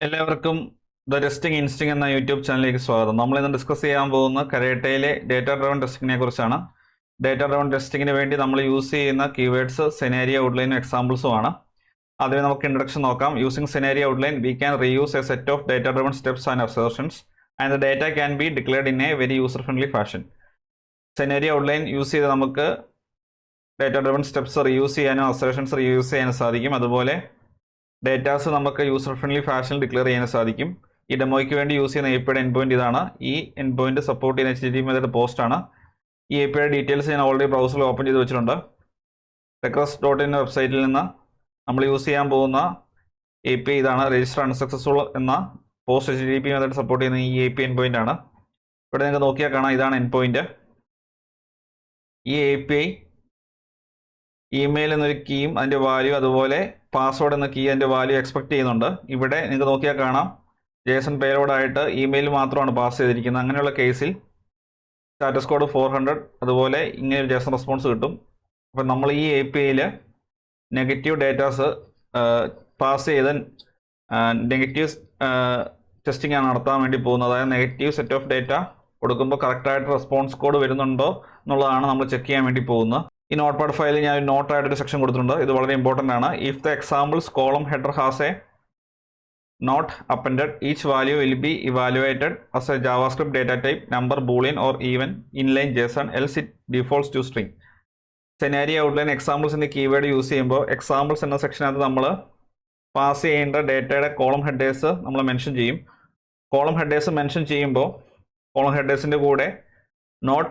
എല്ലാവർക്കും the testing ഇൻസ്റ്റിംഗ് എന്ന YouTube ചാനലിലേക്ക് സ്വാഗതം. നമ്മൾ ഇന്ന് ഡിസ്കസ് ചെയ്യാൻ പോകുന്ന കരേട്ടയിലെ ഡേറ്റ ഡ്രൈവൺ ടെസ്റ്റിങ്ങിനെ കുറിച്ചാണ്. ഡേറ്റ ഡ്രൈവൺ ടെസ്റ്റിങ്ങിന് വേണ്ടി നമ്മൾ യൂസ് ചെയ്യുന്ന കീവേഡ്സ് സെനാരിയോ ഔട്ട്ലൈനും എക്സാമ്പിൾസും ആണ്. അതിന് നമുക്ക് ഇൻട്രഡക്ഷൻ നോക്കാം. Using scenario outline we can reuse a set of data driven steps and assertions and the data can be declared in a very user friendly fashion. Scenario outline use ചെയ്ത് നമുക്ക് data driven steps reuse ചെയ്യാനും അസേർഷൻസ് reuse ചെയ്യാനും സാധിക്കും. അതുപോലെ datas നമുക്ക് user friendly ഫാഷനിൽ declare ചെയ്യാൻ സാധിക്കും. ഈ ഡെമോയ്ക്ക് വേണ്ടി യൂസ് ചെയ്യുന്ന API എൻഡ് പോയിന്റ് ഇതാണ്. ഈ എൻഡ് പോയിന്റ് സപ്പോർട്ട് ചെയ്യുന്ന HTTP മെത്തേഡ് പോസ്റ്റ് ആണ്. ഈ API ഡീറ്റെയിൽസ് ഞാൻ ഓൾറെഡി ബ്രൗസറിൽ ഓപ്പൺ ചെയ്ത് വെച്ചിട്ടുണ്ട്. request.in വെബ്സൈറ്റിൽ നിന്ന് നമ്മൾ യൂസ് ചെയ്യാൻ പോകുന്ന API ഇതാണ്. രജിസ്റ്റർ അൺസക്സസ്ഫുൾ എന്ന പോസ്റ്റ് HTTP മെത്തേഡ് സപ്പോർട്ട് ചെയ്യുന്ന ഈ API എൻഡ് പോയിന്റ് ആണ്. ഇവിടെ നിങ്ങൾക്ക് നോക്കിയാൽ കാണാം, ഇതാണ് എൻഡ് പോയിന്റ്. ഈ API ഇമെയിൽ എന്നൊരു കീയും അതിൻ്റെ വാല്യൂ, അതുപോലെ പാസ്വേഡ് എന്ന കീ അതിൻ്റെ വാല്യൂ എക്സ്പെക്ട് ചെയ്യുന്നുണ്ട്. ഇവിടെ നിങ്ങൾക്ക് നോക്കിയാൽ കാണാം, JSON പേലോഡായിട്ട് ഇമെയിൽ മാത്രമാണ് പാസ് ചെയ്തിരിക്കുന്നത്. അങ്ങനെയുള്ള കേസിൽ സ്റ്റാറ്റസ് കോഡ് 400, അതുപോലെ ഇങ്ങനെ ഒരു JSON റെസ്പോൺസ് കിട്ടും. അപ്പം നമ്മൾ ഈ APIയിൽ നെഗറ്റീവ് ഡേറ്റാസ് പാസ് ചെയ്ത് നെഗറ്റീവ് ടെസ്റ്റിംഗ് ആണ് നടത്താൻ വേണ്ടി പോകുന്നത്. അതായത് നെഗറ്റീവ് സെറ്റ് ഓഫ് ഡേറ്റ കൊടുക്കുമ്പോൾ കറക്റ്റായിട്ട് റെസ്പോൺസ് കോഡ് വരുന്നുണ്ടോ എന്നുള്ളതാണ് നമ്മൾ ചെക്ക് ചെയ്യാൻ വേണ്ടി പോകുന്നത്. ഈ നോട്ട് പാഡ് ഫയലിൽ ഞാൻ നോട്ടായിട്ടൊരു സെക്ഷൻ കൊടുത്തിട്ടുണ്ട്. ഇത് വളരെ ഇമ്പോർട്ടൻ്റ് ആണ്. If the examples column header has a note appended, each value will be evaluated as a JavaScript data type, number, boolean or even inline JSON, else it defaults to string. Scenario outline examples എന്ന keyword use ചെയ്യുമ്പോൾ examples എന്ന സെക്ഷനകത്ത് നമ്മൾ pass ചെയ്യേണ്ട ഡേറ്റയുടെ column headers നമ്മൾ mention ചെയ്യും. Column headers mention ചെയ്യുമ്പോൾ കോളം ഹെഡേഴ്സിൻ്റെ കൂടെ നോട്ട്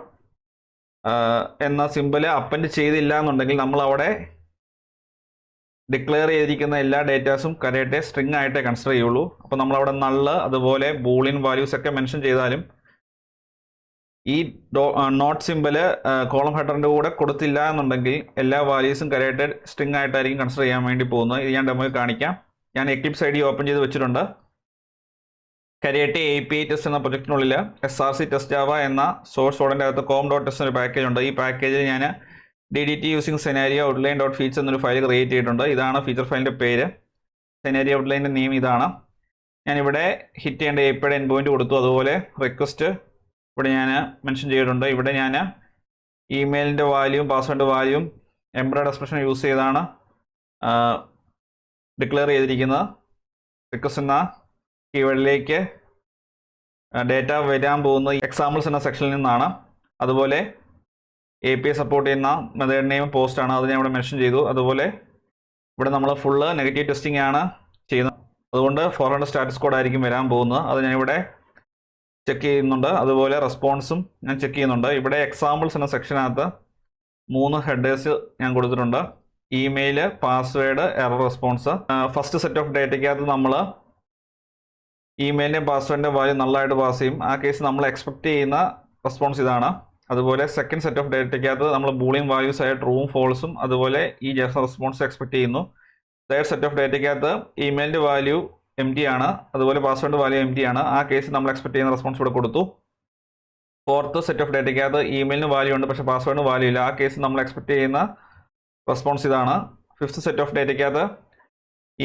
എന്ന സിമ്പിള് അപ്പൻഡ് ചെയ്തില്ല എന്നുണ്ടെങ്കിൽ നമ്മൾ അവിടെ ഡിക്ലെയർ ചെയ്തിരിക്കുന്ന എല്ലാ ഡേറ്റാസും കരേറ്റെ സ്ട്രിങ് ആയിട്ടേ കൺസിഡർ ചെയ്യുള്ളൂ. അപ്പോൾ നമ്മളവിടെ നള്ള്, അതുപോലെ ബൂളിയൻ വാല്യൂസ് ഒക്കെ മെൻഷൻ ചെയ്താലും ഈ നോട്ട് സിമ്പിള് കോളം ഹെഡറിൻ്റെ കൂടെ കൊടുത്തില്ല എന്നുണ്ടെങ്കിൽ എല്ലാ വാല്യൂസും കരേറ്റെ സ്ട്രിങ് ആയിട്ടായിരിക്കും കൺസിഡർ ചെയ്യാൻ വേണ്ടി പോകുന്നത്. ഇത് ഞാൻ ഡെമോയിൽ കാണിക്കാം. ഞാൻ എക്ലിപ്സ് ID ഓപ്പൺ ചെയ്ത് വെച്ചിട്ടുണ്ട്. കരേട്ടെ API ടെസ്റ്റ് എന്ന പ്രൊജക്റ്റിനുള്ളിൽ SRC ടെസ്റ്റ് ജാവ എന്ന സോഴ്സ് കോഡിൻ്റെ അകത്ത് com.test എന്നൊരു പാക്കേജ് ഉണ്ട്. ഈ പാക്കേജിൽ ഞാൻ DDT using scenario outline dot feature എന്നൊരു ഫയൽ ക്രിയേറ്റ് ചെയ്തിട്ടുണ്ട്. ഇതാണ് ഫീച്ചർ ഫയലിൻ്റെ പേര്. സെനാരിയോ ഔട്ട്ലൈൻ്റെ നെയിം ഇതാണ്. ഞാനിവിടെ ഹിറ്റ് ചെയ്യേണ്ട API എൻഡ് പോയിന്റ് കൊടുത്തു. അതുപോലെ റിക്വസ്റ്റ് ഇവിടെ ഞാൻ മെൻഷൻ ചെയ്തിട്ടുണ്ട്. ഇവിടെ ഞാൻ ഇമെയിലിൻ്റെ വാല്യൂം പാസ്വേഡ് വാല്യൂം എംബഡഡ് എക്സ്പ്രഷൻ യൂസ് ചെയ്താണ് ഡിക്ലെയർ ചെയ്തിരിക്കുന്നത്. റിക്വസ്റ്റ് എന്ന കീവേഡിലേക്ക് ഡേറ്റ വരാൻ പോകുന്ന എക്സാമ്പിൾസ് എന്ന സെക്ഷനിൽ നിന്നാണ്. അതുപോലെ API സപ്പോർട്ട് ചെയ്യുന്ന മെത്തേഡ് നെയിം പോസ്റ്റ് ആണ്, അത് ഞാൻ ഇവിടെ മെൻഷൻ ചെയ്തു. അതുപോലെ ഇവിടെ നമ്മൾ ഫുള്ള് നെഗറ്റീവ് ടെസ്റ്റിംഗ് ആണ് ചെയ്യുന്നത്. അതുകൊണ്ട് 400 സ്റ്റാറ്റസ് കോഡ് ആയിരിക്കും വരാൻ പോകുന്നത്. അത് ഞാനിവിടെ ചെക്ക് ചെയ്യുന്നുണ്ട്. അതുപോലെ റെസ്പോൺസും ഞാൻ ചെക്ക് ചെയ്യുന്നുണ്ട്. ഇവിടെ എക്സാമ്പിൾസ് എന്ന സെക്ഷനകത്ത് 3 ഹെഡേഴ്സ് ഞാൻ കൊടുത്തിട്ടുണ്ട്. Email, password, error response. First set of ഡേറ്റയ്ക്കകത്ത് നമ്മൾ ഇമെയിലിൻ്റെയും പാസ്വേഡിൻ്റെ വാല്യൂ നല്ലതായിട്ട് പാസ് ചെയ്യും. ആ കേസ് നമ്മൾ എക്സ്പെക്ട് ചെയ്യുന്ന റെസ്പോൺസ് ഇതാണ്. അതുപോലെ സെക്കൻഡ് സെറ്റ് ഓഫ് ഡേറ്റയ്ക്കകത്ത് നമ്മൾ ബൂളിയൻ വാല്യൂസ് ആയ ട്രൂവും ഫോൾസും അതുപോലെ ഈ JSON റെസ്പോൺസ് എക്സ്പെക്ട് ചെയ്യുന്നു. തേർഡ് സെറ്റ് ഓഫ് ഡേറ്റയ്ക്കകത്ത് ഇമെയിലിൻ്റെ വാല്യൂ empty ആണ്, അതുപോലെ പാസ്വേഡ് വാല്യൂ empty ആണ്. ആ കേസ് നമ്മൾ എക്സ്പെക്ട് ചെയ്യുന്ന റെസ്പോൺസ് ഇവിടെ കൊടുത്തു. ഫോർത്ത് സെറ്റ് ഓഫ് ഡേറ്റയ്ക്കകത്ത് ഇമെയിലിന് വാല്യൂ ഉണ്ട്, പക്ഷേ പാസ്വേഡിന് വാല്യൂ ഇല്ല. ആ കേസ് നമ്മൾ എക്സ്പെക്ട് ചെയ്യുന്ന റെസ്പോൺസ് ഇതാണ്. ഫിഫ്ത്ത് സെറ്റ് ഓഫ് ഡേറ്റയ്ക്കകത്ത്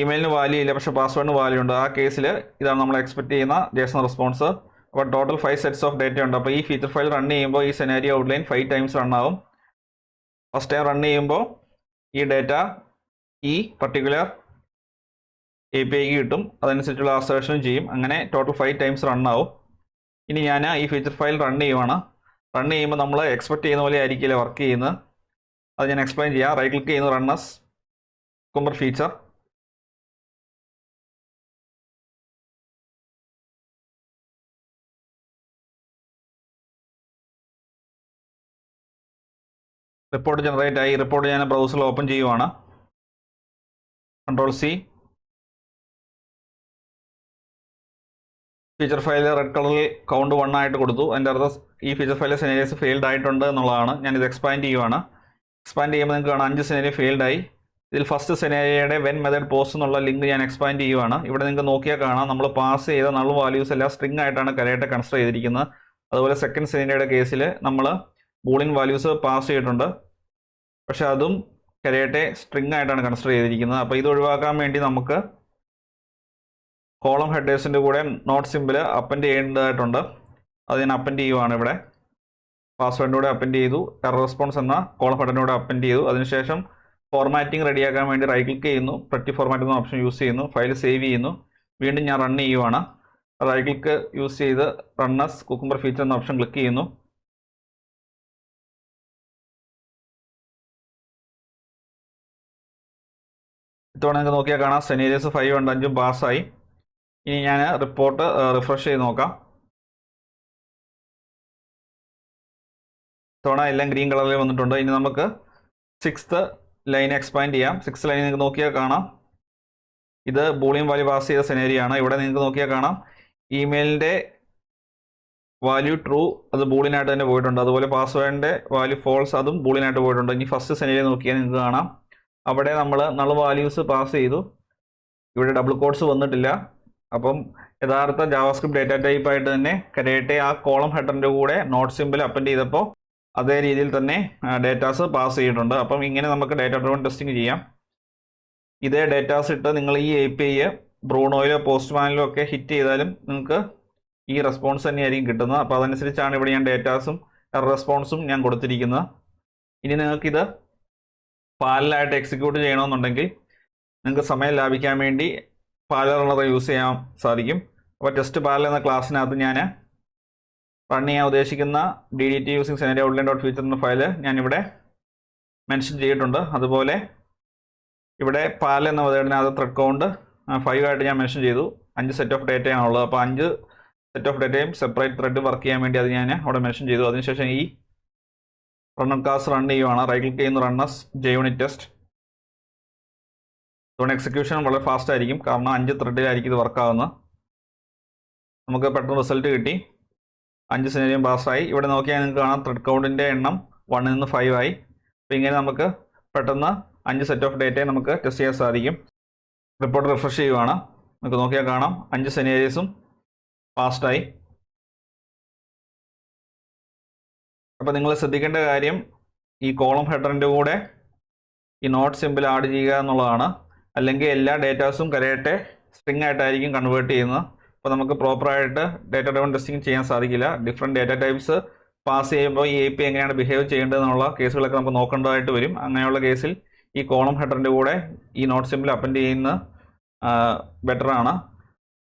ഇമെയിലിന് വാല്യൂ ഇല്ല, പക്ഷേ പാസ്വേഡിന് വാല്യൂ ഉണ്ട്. ആ കേസിൽ ഇതാണ് നമ്മൾ എക്സ്പെക്ട് ചെയ്യുന്ന JSON റെസ്പോൺസ്. അപ്പോൾ ടോട്ടൽ 5 സെറ്റ്സ് ഓഫ് ഡേറ്റ ഉണ്ട്. അപ്പോൾ ഈ ഫീച്ചർ ഫയൽ റൺ ചെയ്യുമ്പോൾ ഈ സെനാരിയോ ഔട്ട്ലൈൻ 5 ടൈംസ് റൺ ആവും. ഫസ്റ്റ് ടൈം റൺ ചെയ്യുമ്പോൾ ഈ ഡേറ്റ ഈ പർട്ടിക്കുലർ APIക്ക് കിട്ടും, അതനുസരിച്ചുള്ള അസേർഷനും ചെയ്യും. അങ്ങനെ ടോട്ടൽ 5 ടൈംസ് റൺ ആവും. ഇനി ഞാൻ ഈ ഫീച്ചർ ഫയൽ റൺ ചെയ്യുവാണ്. റൺ ചെയ്യുമ്പോൾ നമ്മൾ എക്സ്പെക്ട് ചെയ്യുന്ന പോലെ ആയിരിക്കില്ല വർക്ക് ചെയ്യുന്നത്. അത് ഞാൻ എക്സ്പ്ലെയിൻ ചെയ്യാം. റൈറ്റ് ക്ലിക്ക് ചെയ്യുന്നു, റണ്ണസ് കുക്കുംബർ ഫീച്ചർ. റിപ്പോർട്ട് ജനറേറ്റ് ആയി. റിപ്പോർട്ട് ഞാൻ ബ്രൗസറിൽ ഓപ്പൺ ചെയ്യുവാണ്. Ctrl+C. ഫീച്ചർ ഫയൽ റെഡ് കളറിൽ കൗണ്ട് 1 ആയിട്ട് കൊടുത്തു. അതിൻ്റെ അർത്ഥം ഈ ഫീച്ചർ ഫയൽ സെനേരിയസ് ഫെയിൽഡ് ആയിട്ടുണ്ട് എന്നുള്ളതാണ്. ഞാനിത് എക്സ്പാൻഡ് ചെയ്യുവാണ്. എക്സ്പാൻഡ് ചെയ്യുമ്പോൾ നിങ്ങൾക്ക് കാണാം 5 സെനേരിയ ഫെയിൽഡ് ആയി. ഇതിൽ ഫസ്റ്റ് സെനേരിയയുടെ വെൻ മെത്തേഡ് പോസ്റ്റ് എന്നുള്ള ലിങ്ക് ഞാൻ എക്സ്പാൻഡ് ചെയ്യുവാണ്. ഇവിടെ നിങ്ങൾക്ക് നോക്കിയാൽ കാണാം, നമ്മൾ പാസ് ചെയ്ത നൾ വാല്യൂസ് എല്ലാം സ്ട്രിങ് ആയിട്ടാണ് കരേട്ടെ കൺസിഡർ ചെയ്തിരിക്കുന്നത്. അതുപോലെ സെക്കൻഡ് സെനേരിയയുടെ കേസിൽ നമ്മൾ ബൂളിയൻ വാല്യൂസ് പാസ് ചെയ്തിട്ടുണ്ട്, പക്ഷെ അതും കരേട്ടെ സ്ട്രിങ് ആയിട്ടാണ് കൺസിഡർ ചെയ്തിരിക്കുന്നത്. അപ്പോൾ ഇത് ഒഴിവാക്കാൻ വേണ്ടി നമുക്ക് കോളം ഹെഡേഴ്സിൻ്റെ കൂടെ നോട്ട് സിമ്പിൾ അപ്പൻഡ് ചെയ്യേണ്ടതായിട്ടുണ്ട്. അത് ഞാൻ അപ്പൻഡ് ചെയ്യുവാണ് ഇവിടെ. പാസ്വേഡിൻ്റെ കൂടെ അപ്പൻഡ് ചെയ്തു. എറർ റെസ്പോൺസ് എന്ന കോളം ഹെഡറിൻ്റെ കൂടെ അപ്പൻഡ് ചെയ്തു. അതിനുശേഷം ഫോർമാറ്റിംഗ് റെഡിയാക്കാൻ വേണ്ടി റൈറ്റ് ക്ലിക്ക് ചെയ്യുന്നു. പ്രറ്റി ഫോർമാറ്റ് എന്ന ഓപ്ഷൻ യൂസ് ചെയ്യുന്നു. ഫയൽ സേവ് ചെയ്യുന്നു. വീണ്ടും ഞാൻ റൺ ചെയ്യുവാണ്. റൈറ്റ് ക്ലിക്ക് യൂസ് ചെയ്ത് റണ്ണസ് കുക്കുംബർ ഫീച്ചർ എന്ന ഓപ്ഷൻ ക്ലിക്ക് ചെയ്യുന്നു. ഇത്തവണ നിങ്ങൾക്ക് നോക്കിയാൽ കാണാം സെനേരിയസ് 5 ഉണ്ട്, 5 പാസ്സായി. ഇനി ഞാൻ റിപ്പോർട്ട് റിഫ്രഷ് ചെയ്ത് നോക്കാം. ഇത്തവണ എല്ലാം ഗ്രീൻ കളറിൽ വന്നിട്ടുണ്ട്. ഇനി നമുക്ക് 6th ലൈൻ എക്സ്പാൻഡ് ചെയ്യാം. 6th ലൈൻ നിങ്ങൾക്ക് നോക്കിയാൽ കാണാം ഇത് ബൂളിയൻ വാല്യൂ പാസ് ചെയ്ത സെനേരിയാണ്. ഇവിടെ നിങ്ങൾക്ക് നോക്കിയാൽ കാണാം ഇമെയിലിൻ്റെ വാല്യൂ ട്രൂ, അത് ബൂളിനായിട്ട് തന്നെ പോയിട്ടുണ്ട്. അതുപോലെ പാസ്വേഡിൻ്റെ വാല്യൂ ഫോൾസ്, അതും ബൂളിനായിട്ട് പോയിട്ടുണ്ട്. ഇനി ഫസ്റ്റ് സെനേരിയ നോക്കിയാൽ നിങ്ങൾക്ക് കാണാം അവിടെ നമ്മൾ നൾ വാല്യൂസ് പാസ് ചെയ്തു. ഇവിടെ ഡബിൾ കോഡ്സ് വന്നിട്ടില്ല. അപ്പം യഥാർത്ഥ ജാവാസ്ക്രിപ്റ്റ് ഡേറ്റ ടൈപ്പ് ആയിട്ട് തന്നെ കരയട്ടെ ആ കോളം ഹെഡറിൻ്റെ കൂടെ നോട്ട് സിമ്പിൾ അപ്പൻഡ് ചെയ്തപ്പോൾ അതേ രീതിയിൽ തന്നെ ഡേറ്റാസ് പാസ് ചെയ്തിട്ടുണ്ട്. അപ്പം ഇങ്ങനെ നമുക്ക് ഡേറ്റ ഡ്രിവൺ ടെസ്റ്റിംഗ് ചെയ്യാം. ഇതേ ഡേറ്റാസ് ഇട്ട് നിങ്ങൾ ഈ API ബ്രൂണോയിലോ പോസ്റ്റ്മാനിലോ ഒക്കെ ഹിറ്റ് ചെയ്താലും നിങ്ങൾക്ക് ഈ റെസ്പോൺസ് തന്നെയായിരിക്കും കിട്ടുന്നത്. അപ്പോൾ അതനുസരിച്ചാണ് ഇവിടെ ഞാൻ ഡേറ്റാസും റെസ്പോൺസും ഞാൻ കൊടുത്തിരിക്കുന്നത്. ഇനി നിങ്ങൾക്കിത് പാരലായിട്ട് എക്സിക്യൂട്ട് ചെയ്യണമെന്നുണ്ടെങ്കിൽ നിങ്ങൾക്ക് സമയം ലാഭിക്കാൻ വേണ്ടി പാരലൽ റണ്ണർ യൂസ് ചെയ്യാൻ സാധിക്കും. അപ്പോൾ ടെസ്റ്റ് പാരലൽ എന്ന ക്ലാസ്സിനകത്ത് ഞാൻ റൺ ചെയ്യാൻ ഉദ്ദേശിക്കുന്ന DDT using scenario outline dot feature എന്ന ഫയൽ ഞാനിവിടെ മെൻഷൻ ചെയ്തിട്ടുണ്ട്. അതുപോലെ ഇവിടെ പാരലൽ എന്ന മെത്തേഡിനകത്ത് ത്രെഡ് കൗണ്ട് 5 ആയിട്ട് ഞാൻ മെൻഷൻ ചെയ്തു. 5 സെറ്റ് ഓഫ് ഡേറ്റയാണുള്ളത്. അപ്പോൾ 5 സെറ്റ് ഓഫ് ഡേറ്റയും സെപ്പറേറ്റ് ത്രെഡ് വർക്ക് ചെയ്യാൻ വേണ്ടി അത് ഞാൻ അവിടെ മെൻഷൻ ചെയ്തു. അതിനുശേഷം ഈ റണ്ണർ ക്ലാസ് റൺ ചെയ്യുവാണ്. റൈറ്റ് ക്ലിക്ക് ചെയ്യുന്നു, റണ്ണസ് JUnit ടെസ്റ്റ്. അതുകൊണ്ട് എക്സിക്യൂഷൻ വളരെ ഫാസ്റ്റ് ആയിരിക്കും, കാരണം 5 ത്രെഡിലായിരിക്കും ഇത് വർക്കാവുന്നത്. നമുക്ക് പെട്ടെന്ന് റിസൾട്ട് കിട്ടി. 5 സെനറിയും പാസ്സായി. ഇവിടെ നോക്കിയാൽ നിങ്ങൾക്ക് കാണാം ത്രെഡ് കൗണ്ടിൻ്റെ എണ്ണം 1 നിന്ന് 5 ആയി. അപ്പോൾ ഇങ്ങനെ നമുക്ക് പെട്ടെന്ന് 5 സെറ്റ് ഓഫ് ഡേറ്റയെ നമുക്ക് ടെസ്റ്റ് ചെയ്യാൻ സാധിക്കും. റിപ്പോർട്ട് റിഫ്രഷ് ചെയ്യുവാണ്. നമുക്ക് നോക്കിയാൽ കാണാം 5 സെനേരിയസും പാസ്റ്റായി. അപ്പോൾ നിങ്ങൾ ശ്രദ്ധിക്കേണ്ട കാര്യം ഈ കോളം ഹെഡറിൻ്റെ കൂടെ ഈ നോട്ട് സിമ്പിൾ ആഡ് ചെയ്യുക എന്നുള്ളതാണ്. അല്ലെങ്കിൽ എല്ലാ ഡേറ്റാസും കരയട്ടെ സ്ട്രിങ് ആയിട്ടായിരിക്കും കൺവേർട്ട് ചെയ്യുന്നത്. അപ്പോൾ നമുക്ക് പ്രോപ്പറായിട്ട് ഡേറ്റ ഡ്രിവൺ ടെസ്റ്റിംഗ് ചെയ്യാൻ സാധിക്കില്ല. ഡിഫറെൻറ്റ് ഡേറ്റ ടൈപ്സ് പാസ് ചെയ്യുമ്പോൾ ഈ API എങ്ങനെയാണ് ബിഹേവ് ചെയ്യേണ്ടതെന്നുള്ള കേസുകളൊക്കെ നമുക്ക് നോക്കേണ്ടതായിട്ട് വരും. അങ്ങനെയുള്ള കേസിൽ ഈ കോളം ഹെഡറിൻ്റെ കൂടെ ഈ നോട്ട് സിമ്പിൾ അപ്പൻഡ് ചെയ്യുന്ന ബെറ്ററാണ്.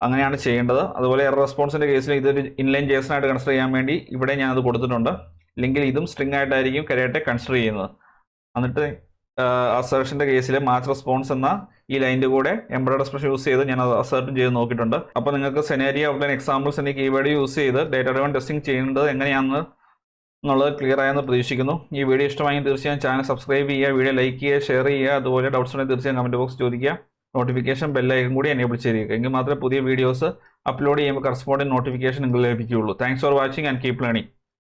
അങ്ങനെയാണ് ചെയ്യേണ്ടത്. അതുപോലെ എറർ റെസ്പോൺസിൻ്റെ കേസിൽ ഇതൊരു ഇൻലൈൻ JSON ആയിട്ട് കൺസിഡർ ചെയ്യാൻ വേണ്ടി ഇവിടെ ഞാനത് കൊടുത്തിട്ടുണ്ട്. അല്ലെങ്കിൽ ഇതും സ്ട്രിങ് ആയിട്ടായിരിക്കും കരയട്ടെ കൺസിഡർ ചെയ്യുന്നത്. എന്നിട്ട് അസേർഷൻ്റെ കേസിൽ മാച്ച് റെസ്പോൺസ് എന്ന ഈ ലൈനിൻ്റെ കൂടെ എംബഡഡ് എക്സ്പ്രഷൻ യൂസ് ചെയ്ത് ഞാൻ അത് അസേർട്ടും ചെയ്ത് നോക്കിയിട്ടുണ്ട്. അപ്പോൾ നിങ്ങൾക്ക് സെനേരിയോ ഔട്ട്ലൈൻ എക്സാമ്പിൾസ് എന്നീ കീവേഡ് യൂസ് ചെയ്ത് ഡേറ്റ ഡ്രിവൺ ടെസ്റ്റിംഗ് ചെയ്യേണ്ടത് എങ്ങനെയാണെന്ന് എന്നുള്ളത് ക്ലിയർ ആയെന്ന് പ്രതീക്ഷിക്കുന്നു. ഈ വീഡിയോ ഇഷ്ടമായി തീർച്ചയായും ചാനൽ സബ്സ്ക്രൈബ് ചെയ്യുക, വീഡിയോ ലൈക്ക് ചെയ്യുക, ഷെയർ ചെയ്യുക. അതുപോലെ ഡൗട്ട്സ് ഉണ്ടെങ്കിൽ തീർച്ചയായും കമൻറ്റ് ബോക്സ് ചോദിക്കുക. നോട്ടിഫിക്കേഷൻ ബെല്ലൈക്കൺ കൂടി എനേബിൾ ചെയ്യുക. എങ്കിൽ മാത്രമേ പുതിയ വീഡിയോസ് അപ്ലോഡ് ചെയ്യുമ്പോൾ കറസ്പോണ്ടിങ് നോട്ടിഫിക്കേഷൻ നിങ്ങൾക്ക് ലഭിക്കുകയുള്ളൂ. Thanks for watching and keep learning.